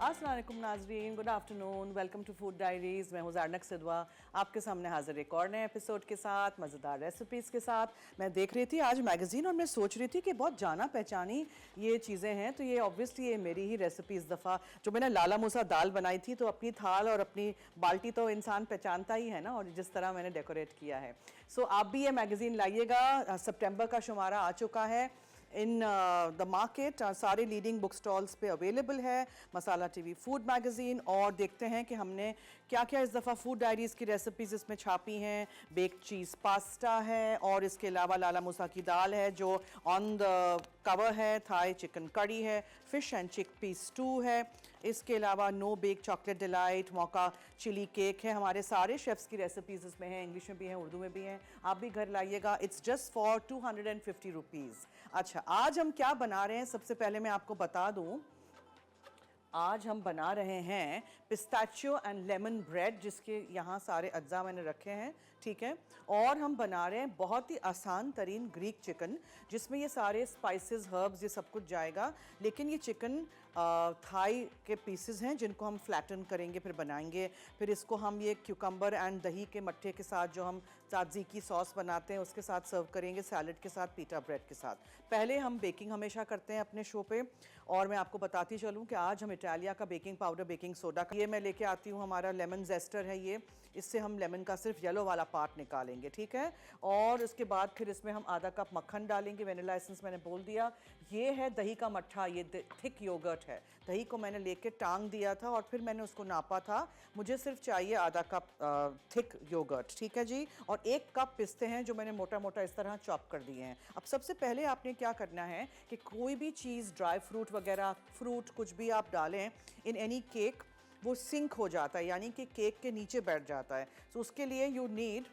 अस्सलाम वालेकुम नाज़रीन, good afternoon, welcome to Food Diaries. मैं हूँ ज़ारनक सिद्वा, आपके सामने हाजिर एक और नए एपिसोड के साथ, मज़ेदार रेसिपीज़ के साथ। मैं देख रही थी आज मैगज़ीन और मैं सोच रही थी कि बहुत जाना पहचानी ये चीज़ें हैं, तो ये ऑब्वियसली ये मेरी ही रेसिपी इस दफ़ा जो मैंने लाला मूसा दाल बनाई थी, तो अपनी थाल और अपनी बाल्टी तो इंसान पहचानता ही है ना, और जिस तरह मैंने डेकोरेट किया है। सो आप भी ये मैगज़ीन लाइएगा, सितंबर का शुमारा आ चुका है इन द मार्केट, सारे लीडिंग बुक स्टॉल्स पे अवेलेबल है मसाला टीवी फूड मैगज़ीन। और देखते हैं कि हमने क्या क्या इस दफ़ा फूड डायरीज़ की रेसिपीज़ इसमें छापी हैं। बेक्ड चीज़ पास्ता है और इसके अलावा लाला मूसा की दाल है जो ऑन द कवर है, थाई चिकन कड़ी है, fish and chickpea stew है, इसके अलावा no bake chocolate delight, mocha chilli cake है। हमारे सारे शेफ्स की रेसिपीज़ इसमें हैं, इंग्लिश में भी हैं, उर्दू में भी हैं, आप भी घर लाइएगा। It's just for 250 rupees. अच्छा, आज हम क्या बना रहे हैं, सबसे पहले मैं आपको बता दूं। आज हम बना रहे हैं पिस्ताचियो एंड लेमन ब्रेड, जिसके यहाँ सारे अज्जा मैंने रखे हैं, ठीक है। और हम बना रहे हैं बहुत ही आसान तरीन ग्रीक चिकन, जिसमें ये सारे स्पाइसेस, हर्ब्स, ये सब कुछ जाएगा। लेकिन ये चिकन थाई के पीसेस हैं जिनको हम फ्लैटन करेंगे, फिर बनाएंगे। फिर इसको हम ये क्यूकम्बर एंड दही के मट्ठे के साथ, जो हम ताज़ी सॉस बनाते हैं, उसके साथ सर्व करेंगे, सैलड के साथ, पीटा ब्रेड के साथ। पहले हम बेकिंग हमेशा करते हैं अपने शो पे, और मैं आपको बताती चलूँ कि आज हम इटालिया का बेकिंग पाउडर, बेकिंग सोडा, ये मैं लेके आती हूँ। हमारा लेमन जेस्टर है ये, इससे हम लेमन का सिर्फ येलो वाला पार्ट निकालेंगे, ठीक है। और उसके बाद फिर इसमें हम आधा कप मक्खन डालेंगे, वेनिला एसेंस मैंने बोल दिया। ये है दही का मट्ठा, ये थिक योगर्ट है। दही को मैंने लेके टांग दिया था और फिर मैंने उसको नापा था, मुझे सिर्फ चाहिए आधा कप थिक योगर्ट, ठीक है जी। और 1 कप पिस्ते हैं जो मैंने मोटा मोटा इस तरह चॉप कर दिए हैं। अब सबसे पहले आपने क्या करना है कि कोई भी चीज़, ड्राई फ्रूट वगैरह, फ्रूट कुछ भी आप डालें इन एनी केक, वो सिंक हो जाता है, यानी कि केक के नीचे बैठ जाता है। तो उसके लिए यू नीड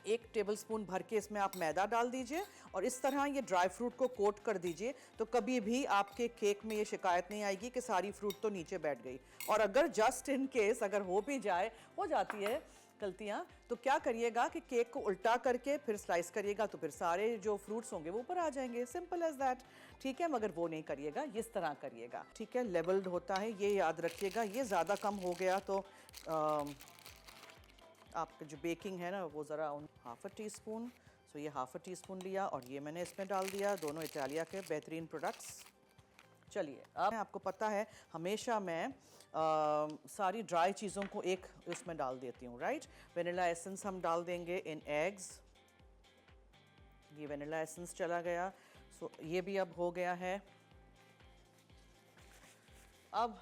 1 टेबलस्पून भर के इसमें आप मैदा डाल दीजिए और इस तरह ये ड्राई फ्रूट को कोट कर दीजिए। तो कभी भी आपके केक में ये शिकायत नहीं आएगी कि सारी फ्रूट तो नीचे बैठ गई। और अगर जस्ट इन केस अगर हो भी जाए, हो जाती है गलतियाँ, तो क्या करिएगा कि केक को उल्टा करके फिर स्लाइस करिएगा, तो फिर सारे जो फ्रूट्स होंगे वो ऊपर आ जाएंगे, सिंपल एज दैट, ठीक है। मगर वो नहीं करिएगा, इस तरह करिएगा, ठीक है। लेवल्ड होता है, ये याद रखिएगा। ये ज़्यादा कम हो गया तो आपका जो बेकिंग है ना वो ज़रा हाफ़ टी स्पून, सो ये हाफ़ टी स्पून लिया और ये मैंने इसमें डाल दिया, दोनों इटालिया के बेहतरीन प्रोडक्ट्स। चलिए, अब आपको पता है हमेशा मैं सारी ड्राई चीज़ों को एक इसमें डाल देती हूँ, राइट। वेनिला एसेंस हम डाल देंगे इन एग्स, ये वेनिला एसेंस चला गया, सो ये भी अब हो गया है। अब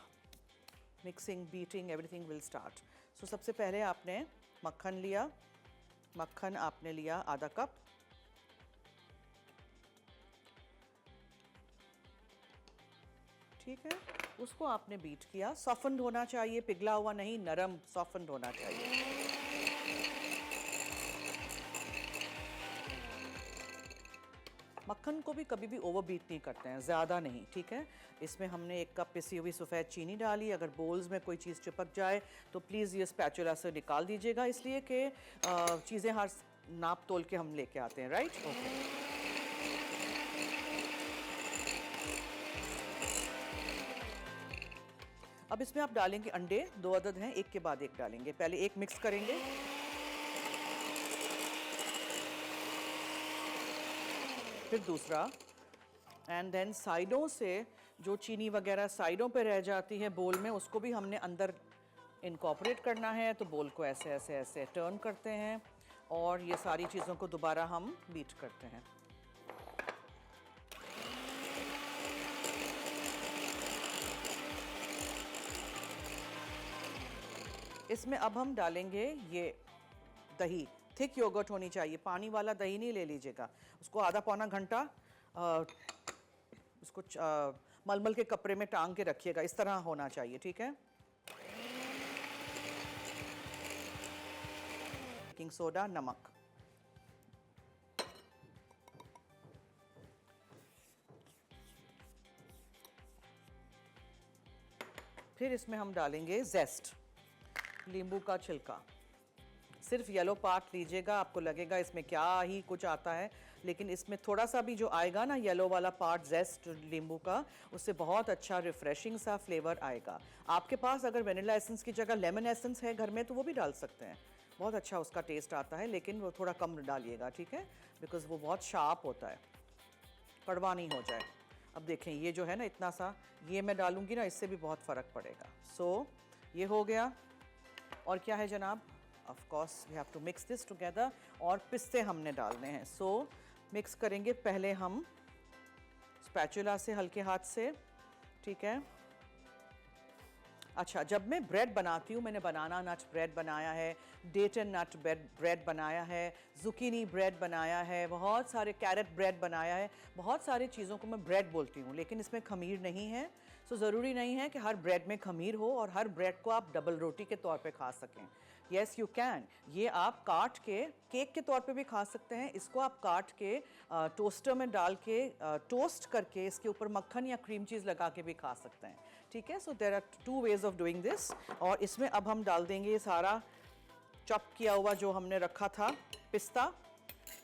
mixing, beating, everything will start. So सबसे पहले आपने मक्खन लिया, मक्खन आपने लिया आधा कप, ठीक है। उसको आपने बीट किया, सॉफ्टन्ड होना चाहिए, पिघला हुआ नहीं, नरम सॉफ्टन्ड होना चाहिए। मक्खन को भी कभी भी ओवर बीट नहीं करते हैं, ज़्यादा नहीं, ठीक है। इसमें हमने 1 कप पिसी हुई सफ़ेद चीनी डाली। अगर बोल्स में कोई चीज़ चिपक जाए तो प्लीज़ ये स्पैचुला से निकाल दीजिएगा, इसलिए कि चीज़ें हर नाप तोल के हम लेके आते हैं, राइट। ओके, अब इसमें आप डालेंगे अंडे, 2 अदद हैं, एक के बाद एक डालेंगे। पहले एक मिक्स करेंगे, फिर दूसरा, एंड देन साइडों से जो चीनी वगैरह साइडों पे रह जाती है बोल में, उसको भी हमने अंदर इनकॉर्पोरेट करना है। तो बोल को ऐसे ऐसे ऐसे टर्न करते हैं और ये सारी चीज़ों को दोबारा हम बीट करते हैं। इसमें अब हम डालेंगे ये दही, थिक योगर्ट होनी चाहिए, पानी वाला दही नहीं ले लीजिएगा। उसको आधा पौना घंटा उसको मलमल के कपड़े में टांग के रखिएगा, इस तरह होना चाहिए, ठीक है। बेकिंग सोडा, नमक, फिर इसमें हम डालेंगे जेस्ट, नींबू का छिलका, सिर्फ येलो पार्ट लीजिएगा, आपको लगेगा इसमें क्या ही कुछ आता है, लेकिन इसमें थोड़ा सा भी जो आएगा ना येलो वाला पार्ट जेस्ट नींबू का, उससे बहुत अच्छा रिफ्रेशिंग सा फ्लेवर आएगा। आपके पास अगर वेनिला एसेंस की जगह लेमन एसेंस है घर में तो वो भी डाल सकते हैं, बहुत अच्छा उसका टेस्ट आता है, लेकिन वो थोड़ा कम डालिएगा, ठीक है, बिकॉज वो बहुत शार्प होता है, कड़वा नहीं हो जाए। अब देखें ये जो है ना इतना सा, ये मैं डालूंगी ना, इससे भी बहुत फ़र्क पड़ेगा। सो ये हो गया। और क्या है जनाब, of course we have to mix this together. और पिस्ते हमने डालने हैं। सो मिक्स करेंगे पहले हम स्पैचुला से, हल्के हाथ से, ठीक है। अच्छा, जब मैं ब्रेड बनाती हूँ, मैंने बनाना नट ब्रेड बनाया है, डेट एंड नट ब्रेड बनाया है, जुकीनी ब्रेड बनाया है, बहुत सारे कैरेट ब्रेड बनाया है, बहुत सारी चीज़ों को मैं ब्रेड बोलती हूँ, लेकिन इसमें खमीर नहीं है। सो ज़रूरी नहीं है कि हर ब्रेड में खमीर हो और हर ब्रेड को आप डबल रोटी के तौर पे खा सकें। Yes you can. ये आप काट के केक के तौर पे भी खा सकते हैं। इसको आप काट के टोस्टर में डाल के टोस्ट करके इसके ऊपर मक्खन या क्रीम चीज़ लगा के भी खा सकते हैं, ठीक है। So there are 2 ways of doing this. और इसमें अब हम डाल देंगे ये सारा चॉप किया हुआ जो हमने रखा था पिस्ता,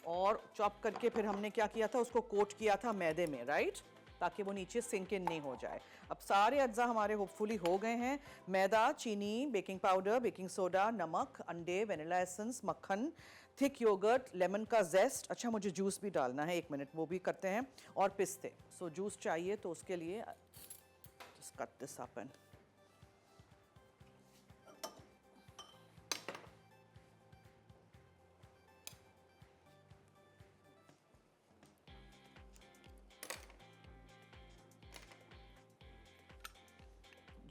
और चॉप करके फिर हमने क्या किया था, उसको कोट किया था मैदे में, राइट, ताकि वो नीचे सिंक इन नहीं हो जाए। अब सारे अज्जा हमारे होपफुली हो गए हैं। मैदा, चीनी, बेकिंग पाउडर, बेकिंग सोडा, नमक, अंडे, वेनिला एसेंस, मक्खन, थिक योगर्ट, लेमन का जेस्ट, अच्छा मुझे जूस भी डालना है, 1 मिनट वो भी करते हैं, और पिस्ते। सो जूस चाहिए तो उसके लिए just cut this up and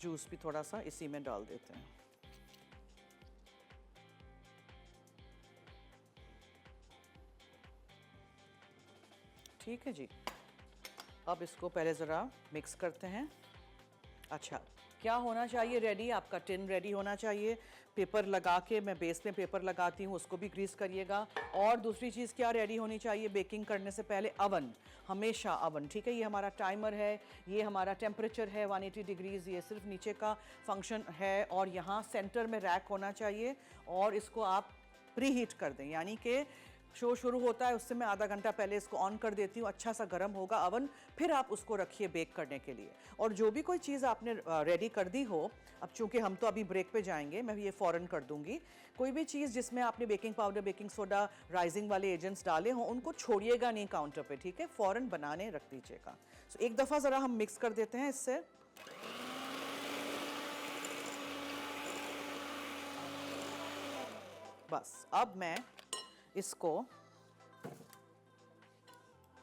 juice भी थोड़ा सा इसी में डाल देते हैं। ठीक है जी। अब इसको पहले ज़रा मिक्स करते हैं। अच्छा, क्या होना चाहिए रेडी, आपका टिन रेडी होना चाहिए। पेपर लगा के, मैं बेस में पेपर लगाती हूँ, उसको भी ग्रीस करिएगा। और दूसरी चीज़ क्या रेडी होनी चाहिए बेकिंग करने से पहले, अवन, हमेशा अवन, ठीक है। ये हमारा टाइमर है, ये हमारा टेम्परेचर है 180 डिग्रीज़, ये सिर्फ नीचे का फंक्शन है, और यहाँ सेंटर में रैक होना चाहिए, और इसको आप प्री हीट कर दें, यानी कि शो शुरू होता है उससे मैं आधा घंटा पहले इसको ऑन कर देती हूँ, अच्छा सा गर्म होगा अवन, फिर आप उसको रखिए बेक करने के लिए। और जो भी कोई चीज़ आपने रेडी कर दी हो, अब चूंकि हम तो अभी ब्रेक पे जाएंगे, मैं ये फ़ौरन कर दूंगी, कोई भी चीज़ जिसमें आपने baking powder, baking soda, rising वाले एजेंट्स डाले हों, उनको छोड़िएगा नहीं काउंटर पे, ठीक है, फ़ौरन बनाने रख दीजिएगा। सो एक दफ़ा ज़रा हम मिक्स कर देते हैं इससे। बस अब मैं इसको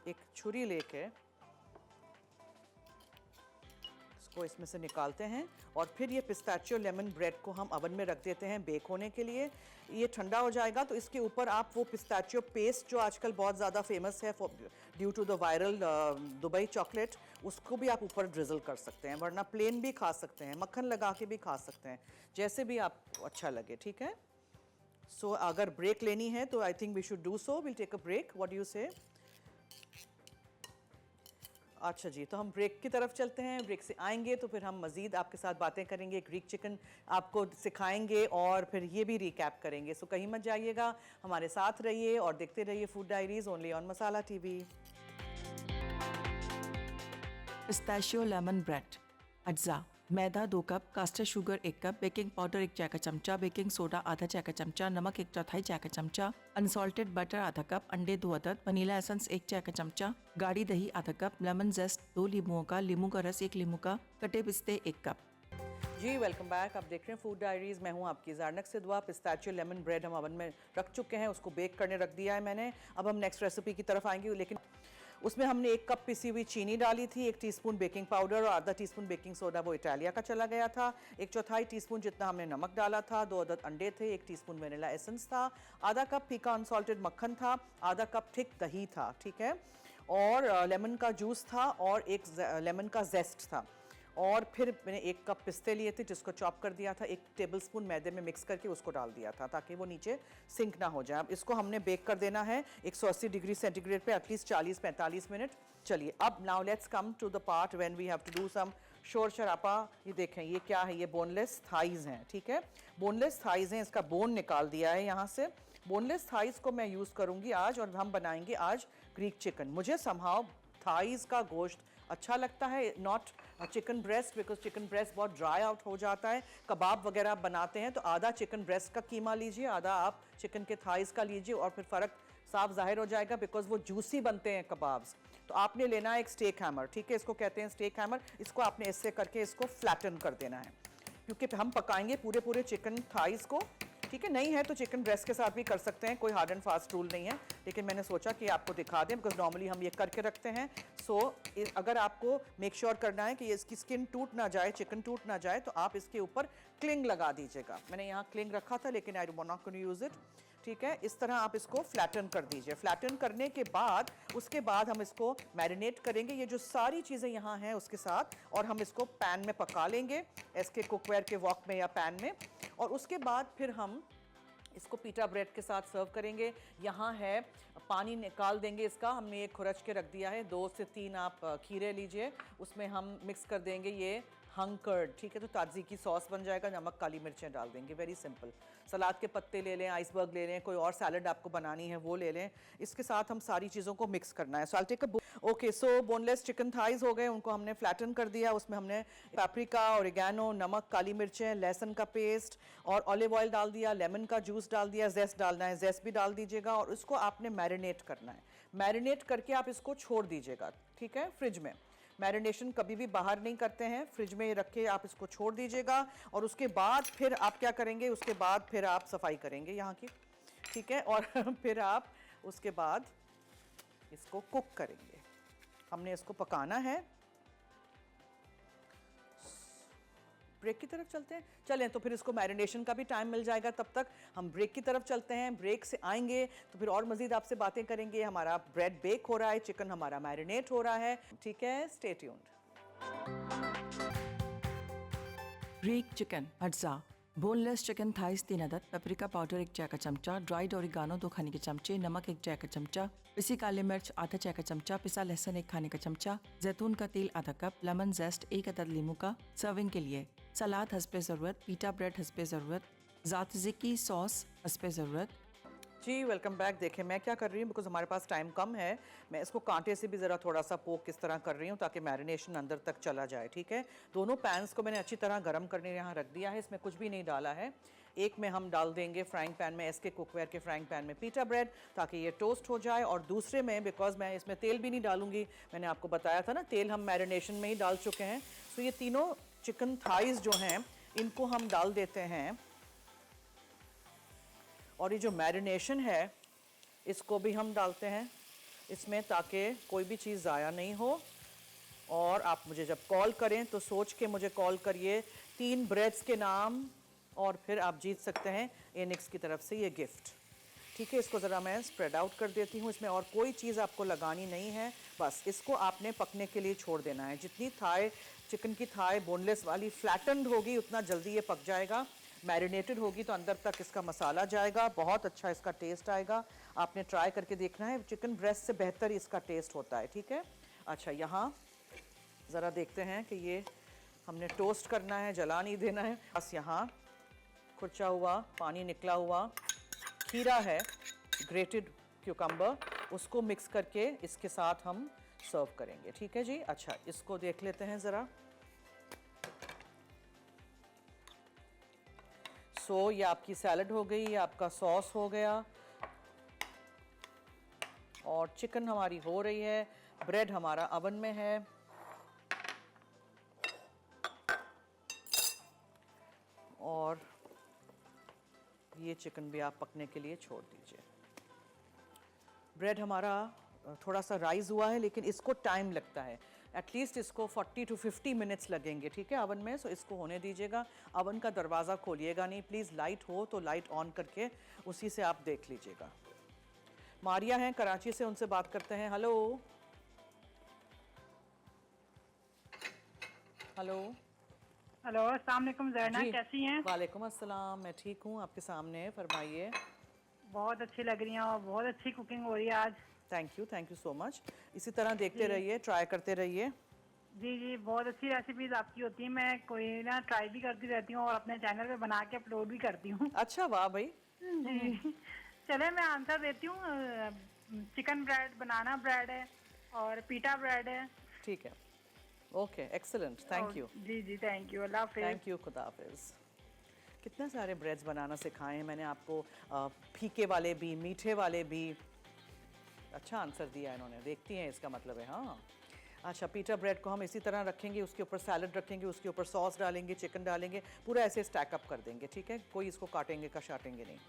एक छुरी लेके इसको इसमें से निकालते हैं, और फिर ये पिस्ताचियो लेमन ब्रेड को हम अवन में रख देते हैं बेक होने के लिए। ये ठंडा हो जाएगा तो इसके ऊपर आप वो पिस्ताचियो पेस्ट जो आजकल बहुत ज़्यादा फेमस है due to the viral Dubai chocolate, उसको भी आप ऊपर ड्रिजल कर सकते हैं, वरना प्लेन भी खा सकते हैं, मक्खन लगा के भी खा सकते हैं, जैसे भी आपको अच्छा लगे, ठीक है। सो अगर ब्रेक लेनी है तो I think we should do so, will take a break, what do you say. अच्छा जी, तो हम ब्रेक की तरफ चलते हैं। ब्रेक से आएंगे तो फिर हम मज़ीद आपके साथ बातें करेंगे, ग्रीक चिकन आपको सिखाएंगे, और फिर ये भी रिकैप करेंगे। सो कहीं मत जाइएगा, हमारे साथ रहिए और देखते रहिए Food Diaries only on Masala TV. Pistachio lemon bread. अज्जा: maida 2 cup, caster sugar 1 cup, baking powder 1 चाय का चमचा, बेकिंग सोडा आधा चाय का चमचा, नमक 1/4 चाय का चमचा, अनसॉल्टेड बटर आधा कप, अंडे 2 अदद, वनीला एसेंस 1 चाय का चमचा, गाढ़ी दही आधा कप, लेमन जेस्ट 2 लींबुओं का, लींबू का रस 1 लींबू का, कटे पिस्ते 1 कप। जी वेलकम बैक। आप देख रहे हैं फूड डायरीज, मैं हूं आपकी Zarnak Siddha. Pistachio lemon bread हम अवन में रख चुके हैं, उसको बेक करने रख दिया है मैंने। अब हम नेक्स्ट रेसिपी की तरफ आएंगे, लेकिन उसमें हमने 1 कप पिसी हुई चीनी डाली थी, 1 टीस्पून बेकिंग पाउडर और आधा टीस्पून बेकिंग सोडा, वो इटालिया का चला गया था, 1/4 टीस्पून जितना हमने नमक डाला था, 2 अदद अंडे थे, 1 टीस्पून वेनिला एसेंस था, आधा कप फीका अनसॉल्टेड मक्खन था, आधा कप थिक दही था, ठीक है, और लेमन का जूस था, और 1 लेमन का जेस्ट था, और फिर मैंने 1 कप पिस्ते लिए थे जिसको चॉप कर दिया था, 1 टेबलस्पून मैदे में मिक्स करके उसको डाल दिया था ताकि वो नीचे सिंक ना हो जाए। अब इसको हमने बेक कर देना है 180 डिग्री सेंटीग्रेड पे एटलीस्ट 40-45 मिनट। चलिए अब now let's come to the part when we have to do some शोर शराबा। ये देखें ये क्या है, ये बोनलेस थाइज हैं, ठीक है, बोनलेस थाइज हैं, इसका बोन निकाल दिया है यहाँ से। बोनलेस थाइज को मैं यूज़ करूँगी आज, और हम बनाएंगे आज ग्रीक चिकन। मुझे समहाउ थाइज का गोश्त अच्छा लगता है, not chicken breast, because chicken breast बहुत ड्राई आउट हो जाता है। कबाब वगैरह आप बनाते हैं तो आधा चिकन ब्रेस्ट का कीमा लीजिए, आधा आप चिकन के थाइज का लीजिए, और फिर फ़र्क साफ जाहिर हो जाएगा, बिकॉज वो जूसी बनते हैं कबाब्स। तो आपने लेना है एक स्टेक हैमर, ठीक है, इसको कहते हैं स्टेक हैमर। इसको आपने इससे करके इसको फ्लैटन कर देना है, क्योंकि हम पकाएंगे पूरे पूरे चिकन थाइज को, ठीक है। नहीं है तो चिकन ब्रेस्ट के साथ भी कर सकते हैं, कोई हार्ड एंड फास्ट रूल नहीं है, लेकिन मैंने सोचा कि आपको दिखा दें, बिकॉज नॉर्मली हम ये करके रखते हैं। सो अगर आपको मेक श्योर करना है कि ये इसकी स्किन टूट ना जाए, चिकन टूट ना जाए, तो आप इसके ऊपर क्लिंग लगा दीजिएगा। मैंने यहाँ क्लिंग रखा था, लेकिन I don't not gonna use it, ठीक है। इस तरह आप इसको फ्लैटन कर दीजिए। फ्लैटन करने के बाद उसके बाद हम इसको मैरिनेट करेंगे, ये जो सारी चीज़ें यहाँ हैं उसके साथ, और हम इसको पैन में पका लेंगे, इसके कुकवेयर के वॉक में या पैन में, और उसके बाद फिर हम इसको पीटा ब्रेड के साथ सर्व करेंगे। यहाँ है पानी निकाल देंगे इसका, हमने एक खुरच के रख दिया है। 2 से 3 आप खीरे लीजिए, उसमें हम मिक्स कर देंगे ये हंकर्ड, ठीक है, तो ताज़ी की सॉस बन जाएगा। नमक काली मिर्चें डाल देंगे, वेरी सिंपल। सलाद के पत्ते ले लें, आइसबर्ग ले लें, कोई और सैलड आपको बनानी है वो ले लें। इसके साथ हम सारी चीज़ों को मिक्स करना है। So I take a okay, so boneless chicken thighs हो गए, उनको हमने फ्लैटन कर दिया। उसमें हमने पेपरिका, ओरिगैनो, नमक, काली मिर्चें, लहसुन का पेस्ट और ऑलिव ऑयल डाल दिया, लेमन का जूस डाल दिया, जेस्ट डालना है, जेस्ट भी डाल दीजिएगा, और उसको आपने मैरिनेट करना है। मैरिनेट करके आप इसको छोड़ दीजिएगा, ठीक है, फ्रिज में। मैरिनेशन कभी भी बाहर नहीं करते हैं, फ्रिज में रख के आप इसको छोड़ दीजिएगा, और उसके बाद फिर आप क्या करेंगे, उसके बाद फिर आप सफाई करेंगे यहाँ की, ठीक है, और फिर आप उसके बाद इसको कुक करेंगे। हमने इसको पकाना है। ब्रेक की तरफ चलते हैं, चलें, तो फिर इसको मैरिनेशन का भी टाइम मिल जाएगा। तब तक हम ब्रेक की तरफ चलते हैं। ब्रेक से आएंगे तो फिर और मज़ीद आपसे बातें करेंगे। हमारा ब्रेड बेक हो रहा है, चिकन हमारा मैरिनेट हो रहा है, ठीक है, स्टे ट्यून्ड। ग्रीक चिकन अज्जा, बोनलेस चिकन थाइस 3 अदद, पेपरिका पाउडर 1 चाय का चमचा, ड्राइड ओरिगानो 2 खाने के चमचे, नमक 1 चाय का चमचा, पिसी काली मिर्च आधा चाय का चमचा, पिसा लहसुन 1 खाने का चमचा, जैतून का तेल आधा कप, लेमन जेस्ट 1 अदद लीमू का। सर्विंग के लिए सलाद हस्बे ज़रूरत, पीटा ब्रेड हस्बे ज़रूरत, ज़ातज़िकी सॉस हस्बे ज़रूरत। जी वेलकम बैक। देखें मैं क्या कर रही हूँ, बिकॉज हमारे पास टाइम कम है, मैं इसको कांटे से भी ज़रा थोड़ा सा पोक किस तरह कर रही हूँ ताकि मैरिनेशन अंदर तक चला जाए, ठीक है। दोनों पैन्स को मैंने अच्छी तरह गर्म करने यहाँ रख दिया है, इसमें कुछ भी नहीं डाला है। एक में हम डाल देंगे फ्राइंग पैन में, एसके कुकवेयर के फ्राइंग पैन में पीटा ब्रेड, ताकि ये टोस्ट हो जाए, और दूसरे में बिकॉज मैं इसमें तेल भी नहीं डालूंगी, मैंने आपको बताया था ना तेल हम मैरिनेशन में ही डाल चुके हैं। तो ये तीनों चिकन थाइज जो हैं इनको हम डाल देते हैं, और ये जो मैरिनेशन है इसको भी हम डालते हैं इसमें, ताकि कोई भी चीज़ ज़ाया नहीं हो। और आप मुझे जब कॉल करें तो सोच के मुझे कॉल करिए 3 ब्रेड्स के नाम, और फिर आप जीत सकते हैं एनिक्स की तरफ से ये गिफ्ट, ठीक है। इसको ज़रा मैं स्प्रेड आउट कर देती हूँ, इसमें और कोई चीज़ आपको लगानी नहीं है, बस इसको आपने पकने के लिए छोड़ देना है। जितनी थाई चिकन की थाई बोनलेस वाली फ्लैटनड होगी उतना जल्दी ये पक जाएगा। मैरिनेटेड होगी तो अंदर तक इसका मसाला जाएगा, बहुत अच्छा इसका टेस्ट आएगा। आपने ट्राई करके देखना है, चिकन ब्रेस्ट से बेहतर इसका टेस्ट होता है, ठीक है। अच्छा, यहाँ ज़रा देखते हैं कि ये हमने टोस्ट करना है, जला नहीं देना है। बस यहाँ खुरचा हुआ पानी निकला हुआ खीरा है, ग्रेटेड क्यूकम्बर, उसको मिक्स करके इसके साथ हम सर्व करेंगे, ठीक है जी। अच्छा, इसको देख लेते हैं ज़रा। सो ये आपकी सैलड हो गई, ये आपका सॉस हो गया, और चिकन हमारी हो रही है, ब्रेड हमारा अवन में है, और ये चिकन भी आप पकने के लिए छोड़ दीजिए। ब्रेड हमारा थोड़ा सा राइज हुआ है, लेकिन इसको टाइम लगता है, एटलीस्ट इसको 40 to 50 मिनट्स लगेंगे, ठीक है, अवन में। सो इसको होने दीजिएगा। अवन का दरवाज़ा खोलिएगा नहीं प्लीज़, लाइट हो तो लाइट ऑन करके उसी से आप देख लीजिएगा। मारिया हैं कराची से, उनसे बात करते हैं। हेलो हेलो हेलो, अस्सलाम वालेकुम ज़ैना, कैसी हैं? वालेकुम अस्सलाम, मैं ठीक हूँ, आपके सामने, फरमाइए। बहुत अच्छी लग रही हैं और बहुत अच्छी कुकिंग हो रही है आज। Thank you so much. इसी तरह देखते रहिए, ट्राई करते रहिए। जी जी, बहुत अच्छी रेसिपीज आपकी होती हैं। मैं कोई ना ट्राई भी करती रहती हूँ और अपने चैनल पे बना के अपलोड भी करती हूँ। अच्छा, वाह भाई। जी, चले मैं आंसर देती हूँ। चिकन ब्रेड, बनाना ब्रेड है और पीटा ब्रेड है। ठीक है, ओके, एक्सीलेंट, थैंक और यू। जी जी, थैंक यू, अल्लाह हाफिज। थैंक यू, खुदा हाफिज़। कितने सारे ब्रेड्स बनाना सिखाए हैं मैंने आपको, फीके वाले भी, मीठे वाले भी। अच्छा आंसर दिया इन्होंने, देखती हैं इसका मतलब है। हाँ, अच्छा, पीटा ब्रेड को हम इसी तरह रखेंगे, उसके ऊपर सैलड रखेंगे, उसके ऊपर सॉस डालेंगे, चिकन डालेंगे, पूरा ऐसे स्टैक अप कर देंगे, ठीक है, कोई इसको काटेंगे का शाटेंगे नहीं।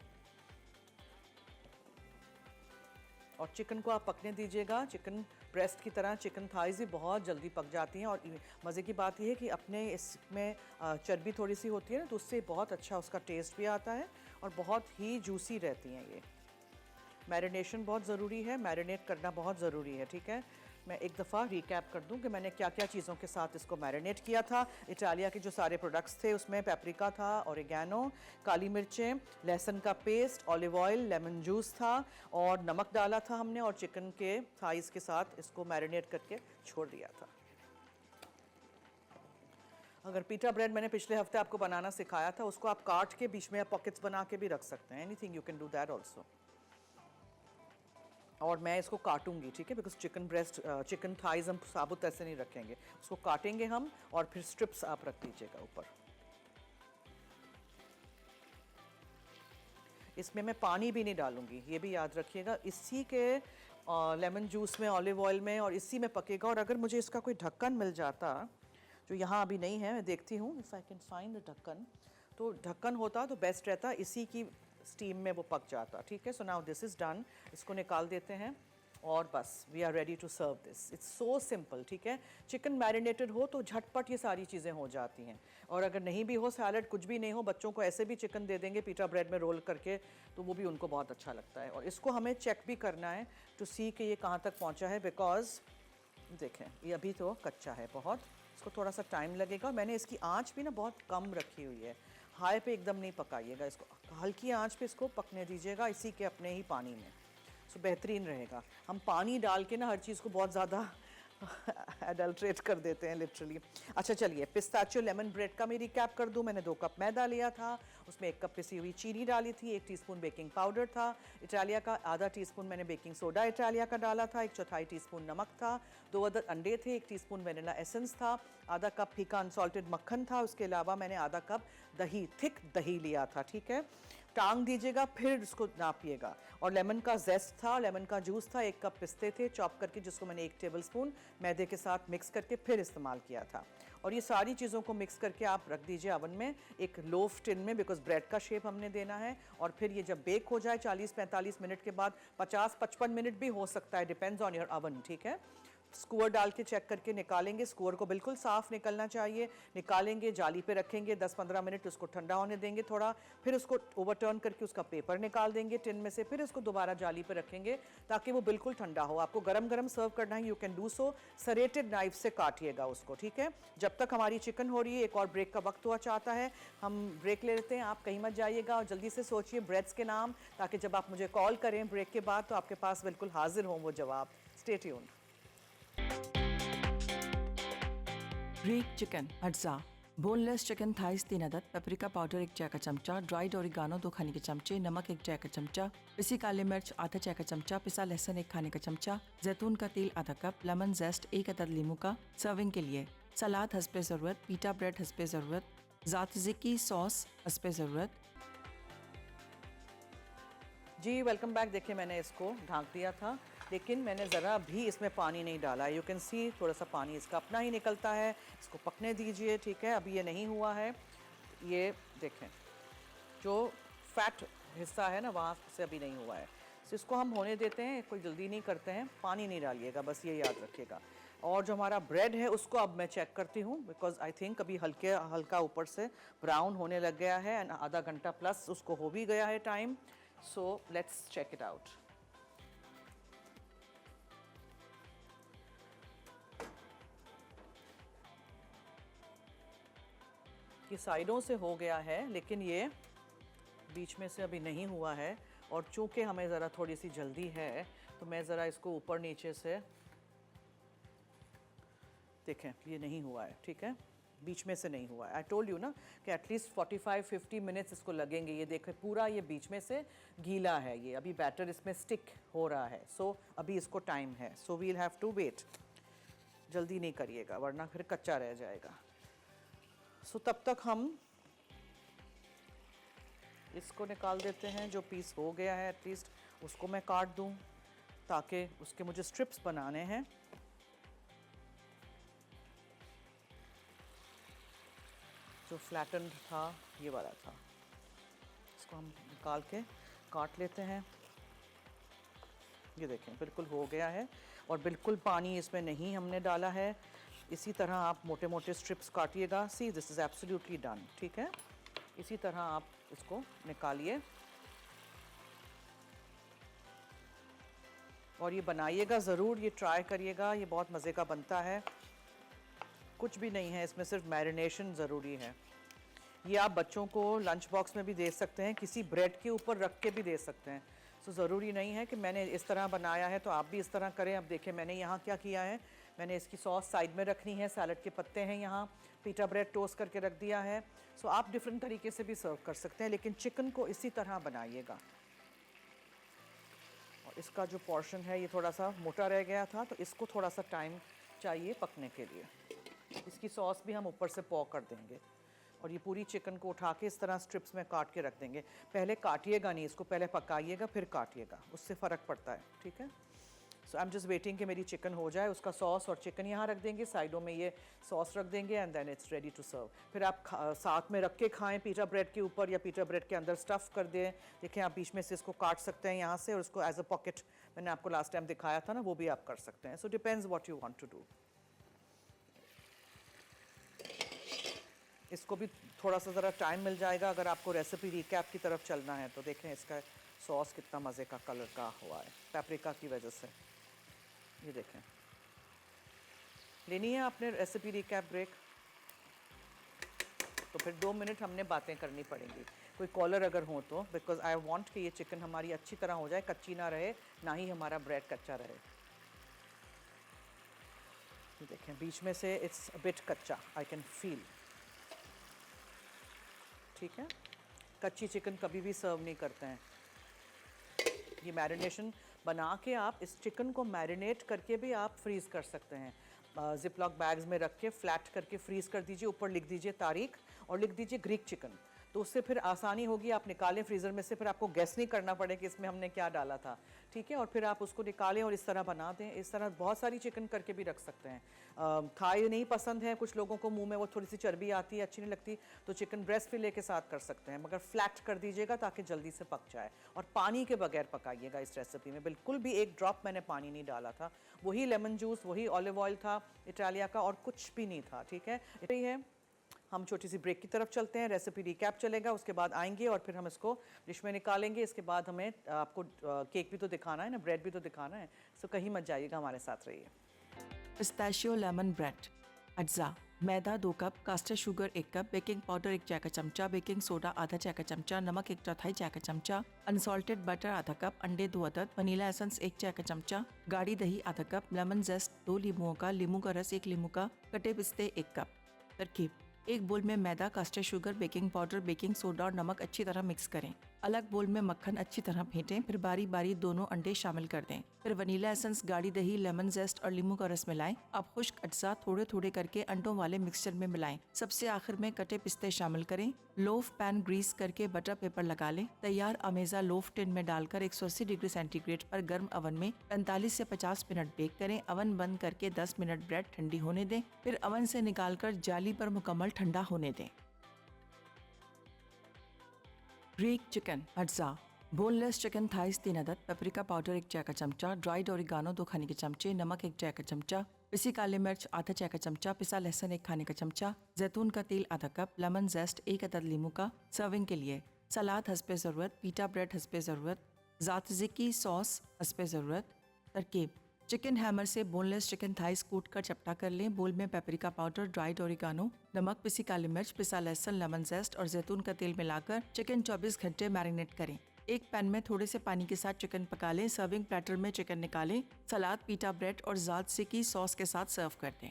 और चिकन को आप पकने दीजिएगा, चिकन ब्रेस्ट की तरह चिकन थाइज़ भी बहुत जल्दी पक जाती हैं। और मज़े की बात यह है कि अपने इसमें चर्बी थोड़ी सी होती है ना, तो उससे बहुत अच्छा उसका टेस्ट भी आता है और बहुत ही जूसी रहती हैं ये। मैरिनेशन बहुत ज़रूरी है, मैरिनेट करना बहुत ज़रूरी है, ठीक है। मैं एक दफ़ा रिकैप कर दूं कि मैंने क्या क्या चीज़ों के साथ इसको मैरिनेट किया था। इटालिया के जो सारे प्रोडक्ट्स थे उसमें पेपरिका था, ओरिगैनो, काली मिर्चें, लहसुन का paste, olive oil, lemon juice था और नमक डाला था हमने, और चिकन के थाइज़ के साथ इसको मैरिनेट करके छोड़ दिया था। अगर पीटा ब्रेड मैंने पिछले हफ्ते आपको बनाना सिखाया था, उसको आप काट के बीच में पॉकेट्स बना के भी रख सकते हैं। Anything you can do that also. और मैं इसको काटूंगी, ठीक है, because chicken breast, chicken thighs हम साबुत ऐसे नहीं रखेंगे, उसको काटेंगे हम और फिर स्ट्रिप्स आप रख दीजिएगा ऊपर। इसमें मैं पानी भी नहीं डालूंगी, ये भी याद रखिएगा। इसी के लेमन जूस में, ऑलिव ऑयल में और इसी में पकेगा। और अगर मुझे इसका कोई ढक्कन मिल जाता, जो यहाँ अभी नहीं है, मैं देखती हूँ if I can find the ढक्कन, तो ढक्कन होता तो बेस्ट रहता, इसी की स्टीम में वो पक जाता, ठीक है। So now this is done, इसको निकाल देते हैं और बस we are ready to serve this. It's so simple, ठीक है। चिकन मैरिनेटेड हो तो झटपट ये सारी चीज़ें हो जाती हैं। और अगर नहीं भी हो, सैलड कुछ भी नहीं हो, बच्चों को ऐसे भी चिकन दे देंगे पीटा ब्रेड में रोल करके, तो वो भी उनको बहुत अच्छा लगता है। और इसको हमें चेक भी करना है टू सी कि ये कहाँ तक पहुँचा है, बिकॉज देखें ये अभी तो कच्चा है बहुत, इसको थोड़ा सा टाइम लगेगा। मैंने इसकी आंच भी ना बहुत कम रखी हुई है, हाई पे एकदम नहीं पकाइएगा इसको, हल्की आंच पे इसको पकने दीजिएगा इसी के अपने ही पानी में, सो बेहतरीन रहेगा। हम पानी डाल के ना हर चीज़ को बहुत ज़्यादा एडल्ट्रेट कर देते हैं लिटरली। अच्छा चलिए, पिस्ताचियो लेमन ब्रेड का मैं रिकैप कर दूं। मैंने 2 कप मैदा लिया था, उसमें 1 कप पिसी हुई चीनी डाली थी, 1 टीस्पून बेकिंग पाउडर था इटालिया का, आधा टीस्पून मैंने बेकिंग सोडा इटालिया का डाला था, 1/4 टीस्पून नमक था, 2 अदद अंडे थे, 1 टीस्पून वेनिला एसेंस था, आधा कप फीका अनसॉल्टेड मक्खन था, उसके अलावा मैंने आधा कप दही, थिक दही लिया था, ठीक है। टांग दीजिएगा, फिर इसको नापिएगा। और लेमन का जेस्ट था, लेमन का जूस था, 1 कप पिस्ते थे चॉप करके, जिसको मैंने 1 टेबलस्पून मैदे के साथ मिक्स करके फिर इस्तेमाल किया था। और ये सारी चीज़ों को मिक्स करके आप रख दीजिए ओवन में, एक लोफ टिन में, बिकॉज ब्रेड का शेप हमने देना है। और फिर ये जब बेक हो जाए 40-45 मिनट के बाद, 50-55 मिनट भी हो सकता है, डिपेंड्स ऑन योर ओवन, ठीक है। स्कोर डाल के चेक करके निकालेंगे, स्कोर को बिल्कुल साफ़ निकलना चाहिए। निकालेंगे, जाली पे रखेंगे 10-15 मिनट, उसको ठंडा होने देंगे थोड़ा, फिर उसको ओवरटर्न करके उसका पेपर निकाल देंगे टिन में से, फिर उसको दोबारा जाली पे रखेंगे ताकि वो बिल्कुल ठंडा हो। आपको गरम गरम सर्व करना है, you can do so, serrated knife से काटिएगा उसको, ठीक है। जब तक हमारी चिकन हो रही है, एक और ब्रेक का वक्त हुआ चाहता है, हम ब्रेक ले लेते हैं। आप कहीं मत जाइएगा और जल्दी से सोचिए ब्रेड्स के नाम, ताकि जब आप मुझे कॉल करें ब्रेक के बाद तो आपके पास बिल्कुल हाजिर हों वो जवाब। Stay tuned. ग्रीक चिकन अज्जा, बोनलेस चिकन थाइस 3 अदद, पेपरिका पाउडर 1 चाय का चमचा, ड्राइड ओरिगानो 2 खाने के चमचे, नमक 1 चाय का चमचा, पिसी काली मिर्च आधा चाय का चमचा, पिसा लहसुन 1 खाने का चमचा, जैतून का तेल आधा कप, लेमन जेस्ट 1 अदद लीमू का। सर्विंग के लिए सलाद हस्बे ज़रूरत, पीटा ब्रेड हस्बे ज़रूरत, ज़ातज़िकी सॉस हस्बे ज़रूरत। जी वेलकम बैक। देखिए मैंने इसको ढाँक दिया था, लेकिन मैंने ज़रा भी इसमें पानी नहीं डाला। यू कैन सी थोड़ा सा पानी इसका अपना ही निकलता है। इसको पकने दीजिए, ठीक है। अभी ये नहीं हुआ है, ये देखें जो फैट हिस्सा है ना वहाँ से अभी नहीं हुआ है, तो इसको हम होने देते हैं, कोई जल्दी नहीं करते हैं। पानी नहीं डालिएगा, बस ये याद रखिएगा। और जो हमारा ब्रेड है उसको अब मैं चेक करती हूँ, बिकॉज आई थिंक अभी हल्का ऊपर से ब्राउन होने लग गया है एंड आधा घंटा प्लस उसको हो भी गया है time. So let's check it out. ये साइडों से हो गया है, लेकिन ये बीच में से अभी नहीं हुआ है। और चूंकि हमें ज़रा थोड़ी सी जल्दी है, तो मैं ज़रा इसको ऊपर नीचे से देखें ये नहीं हुआ है, ठीक है, बीच में से नहीं हुआ है। आई टोल्ड यू ना कि एटलीस्ट 45-50 मिनट्स इसको लगेंगे। ये देखें पूरा ये बीच में से गीला है, ये अभी बैटर इसमें स्टिक हो रहा है। सो अभी इसको टाइम है, so we'll have to wait. जल्दी नहीं करिएगा वरना फिर कच्चा रह जाएगा। सो तब तक हम इसको निकाल देते हैं। जो पीस हो गया है एटलीस्ट उसको मैं काट दूं ताकि उसके मुझे स्ट्रिप्स बनाने हैं। जो फ्लैटन था ये वाला था, इसको हम निकाल के काट लेते हैं। ये देखें बिल्कुल हो गया है और बिल्कुल पानी इसमें नहीं हमने डाला है। इसी तरह आप मोटे मोटे स्ट्रिप्स काटिएगा। See this is absolutely done, ठीक है। इसी तरह आप इसको निकालिए और ये बनाइएगा ज़रूर, ये ट्राई करिएगा, ये बहुत मज़े का बनता है। कुछ भी नहीं है इसमें, सिर्फ मैरिनेशन ज़रूरी है। ये आप बच्चों को लंच बॉक्स में भी दे सकते हैं, किसी ब्रेड के ऊपर रख के भी दे सकते हैं। सो ज़रूरी नहीं है कि मैंने इस तरह बनाया है तो आप भी इस तरह करें। अब देखिए मैंने यहाँ क्या किया है, मैंने इसकी सॉस साइड में रखनी है, सैलड के पत्ते हैं यहाँ, पीटा ब्रेड टोस्ट करके रख दिया है। सो आप डिफरेंट तरीके से भी सर्व कर सकते हैं, लेकिन चिकन को इसी तरह बनाइएगा। और इसका जो पोर्शन है ये थोड़ा सा मोटा रह गया था, तो इसको थोड़ा सा टाइम चाहिए पकने के लिए। इसकी सॉस भी हम ऊपर से पॉ कर देंगे और ये पूरी चिकन को उठा के इस तरह स्ट्रिप्स में काट के रख देंगे। पहले काटिएगा नहीं इसको, पहले पकाइएगा फिर काटिएगा, उससे फ़र्क पड़ता है, ठीक है। So I am just waiting कि मेरी चिकन हो जाए। उसका सॉस और चिकन यहाँ रख देंगे, साइडों में ये सॉस रख देंगे and then it's ready to serve. फिर आप साथ में रख के खाएं पीटा ब्रेड के ऊपर या पीटा ब्रेड के अंदर स्टफ़ कर दें। देखें आप बीच में से इसको काट सकते हैं यहाँ से और इसको एज अ पॉकेट, मैंने आपको लास्ट टाइम दिखाया था ना, वो भी आप कर सकते हैं। So depends what you want to do. इसको भी थोड़ा सा ज़रा टाइम मिल जाएगा अगर आपको रेसिपी रिकैप की तरफ चलना है तो। देखें इसका सॉस कितना मज़े का कलर का हुआ है पेपरिका की वजह से। ये देखें, लेनी है आपने रेसिपी रिकैप ब्रेक तो फिर 2 मिनट हमने बातें करनी पड़ेंगी। कोई कॉलर अगर हो तो, बिकॉज आई वांट कि ये चिकन हमारी अच्छी तरह हो जाए, कच्ची ना रहे, ना ही हमारा ब्रेड कच्चा रहे। ये देखें बीच में से इट्स अ बिट कच्चा, आई कैन फील, ठीक है। कच्ची चिकन कभी भी सर्व नहीं करते हैं। ये मैरिनेशन बना के आप इस चिकन को मैरिनेट करके भी आप फ्रीज़ कर सकते हैं। जिपलॉक बैग्स में रख के फ्लैट करके फ्रीज़ कर दीजिए, ऊपर लिख दीजिए तारीख और लिख दीजिए ग्रीक चिकन, तो उससे फिर आसानी होगी। आप निकालें फ्रीज़र में से, फिर आपको गेस नहीं करना पड़े कि इसमें हमने क्या डाला था, ठीक है। और फिर आप उसको निकालें और इस तरह बना दें। इस तरह बहुत सारी चिकन करके भी रख सकते हैं। थाई नहीं पसंद है कुछ लोगों को, मुंह में वो थोड़ी सी चर्बी आती है, अच्छी नहीं लगती, तो चिकन ब्रेस्ट फिले के साथ कर सकते हैं, मगर फ्लैट कर दीजिएगा ताकि जल्दी से पक जाए। और पानी के बगैर पकाइएगा इस रेसिपी में, बिल्कुल भी एक ड्रॉप मैंने पानी नहीं डाला था। वही लेमन जूस, वही ऑलिव ऑयल था इटालिया का और कुछ भी नहीं था, ठीक है। यही है। हम छोटी सी ब्रेक की तरफ चलते हैं, रेसिपी रिकैप चलेगा, उसके बाद आएंगे और फिर हम इसको डिश में निकालेंगे। इसके बाद हमें आपको केक भी तो दिखाना है ना, ब्रेड भी तो दिखाना है। सो कहीं मत जाइएगा, हमारे साथ रहिए। Pistachio lemon bread. अज्जा maida 2 cup, caster sugar 1 cup, baking powder 1 चाय का चमचा, बेकिंग सोडा आधा चाय का चमचा, नमक 1/4 चाय का चमचा, अनसॉल्टेड बटर आधा कप, अंडे 2 अदद, वनीला एसेंस 1 चाय का चमचा, गाढ़ी दही आधा कप, लेमन जेस्ट 2 लींबुओं का, लींबू का रस 1 लींबू का, कटे पिस्ते 1 कप। तरकीब: एक बोल में मैदा, caster sugar, baking powder, baking soda और नमक अच्छी तरह मिक्स करें। अलग बोल में मक्खन अच्छी तरह फेंटें, फिर बारी बारी दोनों अंडे शामिल कर दें। फिर वनीला एसेंस, गाढ़ी दही, लेमन जेस्ट और लींबू का रस मिलाएं। अब खुश्क अज्जा थोड़े थोड़े करके अंडों वाले मिक्सचर में मिलाएं। सबसे आखिर में कटे पिस्ते शामिल करें। लोफ पैन ग्रीस करके बटर पेपर लगा लें। तैयार अमेज़ा लोफ टिन में डालकर 180 डिग्री सेंटीग्रेड पर गर्म अवन में 45 से 50 मिनट बेक करें। अवन बंद करके 10 मिनट ब्रेड ठंडी होने दें। फिर अवन से निकालकर जाली पर मुकम्मल ठंडा होने दें। ग्रीक चिकन अज्जा। बोनलेस चिकन थाइस 3 अदद, पेपरिका पाउडर 1 चाय का चमचा, ड्राइड ओरिगानो 2 खाने के चमचे, नमक 1 चाय का चमचा, पिसी काली मिर्च आधा चाय का चमचा, पिसा लहसुन 1 खाने का चमचा, जैतून का तेल आधा कप, लेमन जेस्ट 1 अदद लींबू का। सर्विंग के लिए सलाद हस्बे ज़रूरत, पीटा ब्रेड हस्बे ज़रूरत, ज़ातज़िकी सॉस हस्बे ज़रूरत। तरकीब: चिकन हैमर से बोनलेस चिकन थाइस कूट कर चपटा कर लें। बोल में पेपरिका पाउडर, ड्राइड ओरिगानो, नमक, पिसी काली मिर्च, पिसा लहसुन, लेमन जेस्ट और जैतून का तेल मिलाकर चिकन 24 घंटे मैरिनेट करें। एक पैन में थोड़े से पानी के साथ चिकन पका लें। सर्विंग प्लेटर में चिकन निकालें। सलाद, पीटा ब्रेड और ज़ातज़िकी सॉस के साथ सर्व कर दें।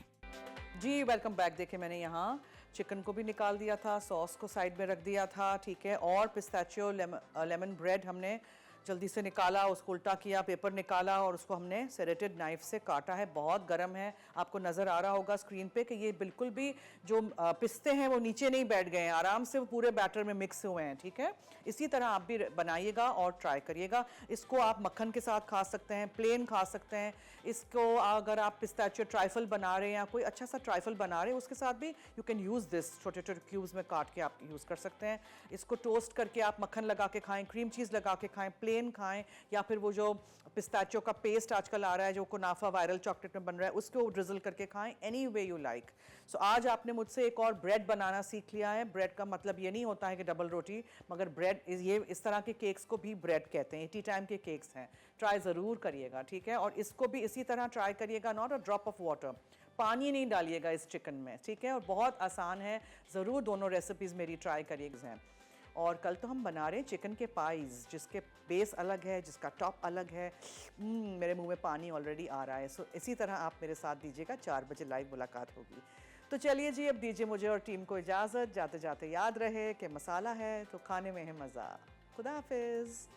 जी वेलकम बैक। देखिए मैंने यहाँ चिकन को भी निकाल दिया था, सॉस को साइड में रख दिया था, ठीक है, और पिस्ताचियो लेमन ब्रेड हमने जल्दी से निकाला, उसको उल्टा किया, पेपर निकाला और उसको हमने सेरेटेड नाइफ से काटा है। बहुत गर्म है, आपको नज़र आ रहा होगा स्क्रीन पे कि ये बिल्कुल भी जो पिस्ते हैं वो नीचे नहीं बैठ गए हैं, आराम से वो पूरे बैटर में मिक्स हुए हैं, ठीक है। इसी तरह आप भी बनाइएगा और ट्राई करिएगा। इसको आप मक्खन के साथ खा सकते हैं, प्लेन खा सकते हैं। इसको अगर आप पिस्ताचियो ट्राइफल बना रहे हैं या कोई अच्छा सा ट्राइफल बना रहे हैं उसके साथ भी यू कैन यूज़ दिस, छोटे छोटे क्यूब्स में काट के आप यूज़ कर सकते हैं। इसको टोस्ट करके आप मक्खन लगा के खाएं, क्रीम चीज़ लगा के खाएं, प्लेन खाएं, या फिर वो जो पिस्ताचियो का पेस्ट आजकल आ रहा है जो कुनाफा वायरल चॉकलेट में बन रहा है उसको ड्रिजल करके खाएं, एनी वे यू लाइक। सो आज आपने मुझसे एक और ब्रेड बनाना सीख लिया है। ब्रेड का मतलब ये नहीं होता है कि डबल रोटी, मगर ब्रेड ये इस तरह के केक्स को भी ब्रेड कहते हैं, टी टाइम के केक्स हैं। ट्राई ज़रूर करिएगा, ठीक है। और इसको भी इसी तरह ट्राई करिएगा, not a drop of water, पानी नहीं डालिएगा इस चिकन में, ठीक है। और बहुत आसान है, ज़रूर दोनों रेसिपीज़ मेरी ट्राई करिएगा हैं। और कल तो हम बना रहे हैं चिकन के पाइज़, जिसके बेस अलग है, जिसका टॉप अलग है। मेरे मुंह में पानी ऑलरेडी आ रहा है। सो इसी तरह आप मेरे साथ दीजिएगा, 4 बजे लाइव मुलाकात होगी। तो चलिए जी, अब दीजिए मुझे और टीम को इजाज़त। जाते जाते याद रहे कि मसाला है तो खाने में है मज़ा। खुदा हाफिज़।